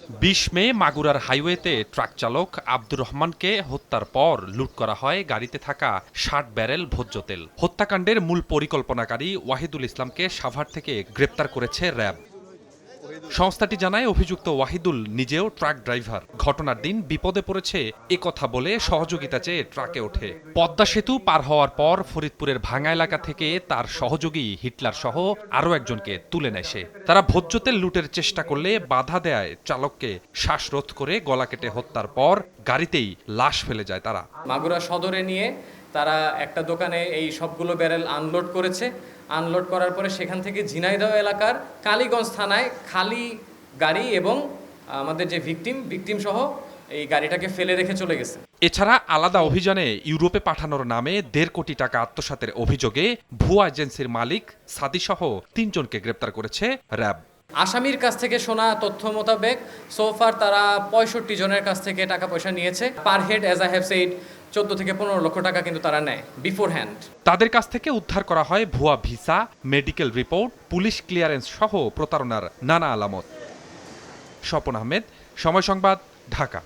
২০ মে মাগুরার হাইওয়েতে ট্রাক চালক আব্দুর রহমানকে হত্যার পর লুট করা হয় গাড়িতে থাকা ৬০ ব্যারেল ভোজ্য তেল। হত্যাকাণ্ডের মূল পরিকল্পনাকারী ওয়াহিদুল ইসলামকে সাভার থেকে গ্রেপ্তার করেছে র্যাব। সংস্থাটি জানায়, অভিযুক্ত ওয়াহিদুল নিজেও ট্রাক ড্রাইভার। ঘটনার দিন বিপদে পড়েছে কথা বলে সহযোগিতা চেয়ে ট্রাকে ওঠে। পদ্মা সেতু পার হওয়ার পর ফরিদপুরের ভাঙা এলাকা থেকে তার সহযোগী হিটলার সহ আরও একজনকে তুলে নেয় সে। তারা ভোজ্য তেল লুটের চেষ্টা করলে বাধা দেয় চালককে শ্বাসরোধ করে গলা কেটে হত্যার পর গাড়িতেই লাশ ফেলে যায় তারা। মাগুরা সদরে নিয়ে তারা একটা দোকানে এই সবগুলো ব্যারেল আনলোড করেছে। আনলোড করার পরে সেখান থেকে ঝিনাইদহ এলাকার কালীগঞ্জ থানায় খালি গাড়ি এবং আমাদের যে ভিকটিম সহ এই গাড়িটাকে ফেলে রেখে চলে গেছে। এছাড়া আলাদা অভিযানে ইউরোপে পাঠানোর নামে ১.৫ কোটি টাকা আত্মসাতের অভিযোগে ভুয়া এজেন্সির মালিক সাদিসহ ৩ জনকে গ্রেপ্তার করেছে র্যাব। আসামির কাছ থেকে শোনা তথ্য মোতাবেক সোফার তারা ৬৫ জনের কাছ থেকে টাকা পয়সা নিয়েছে। Per head as I have said ১৪ থেকে ১৫ লক্ষ টাকা কিন্তু তারা নেয় বিফোর হ্যান্ড। তাদের কাছ থেকে উদ্ধার করা হয় ভুয়া visa, medical report, police clearance সহ প্রতারণার নানা আলামত। স্বপন আহমেদ, সময় সংবাদ, ঢাকা।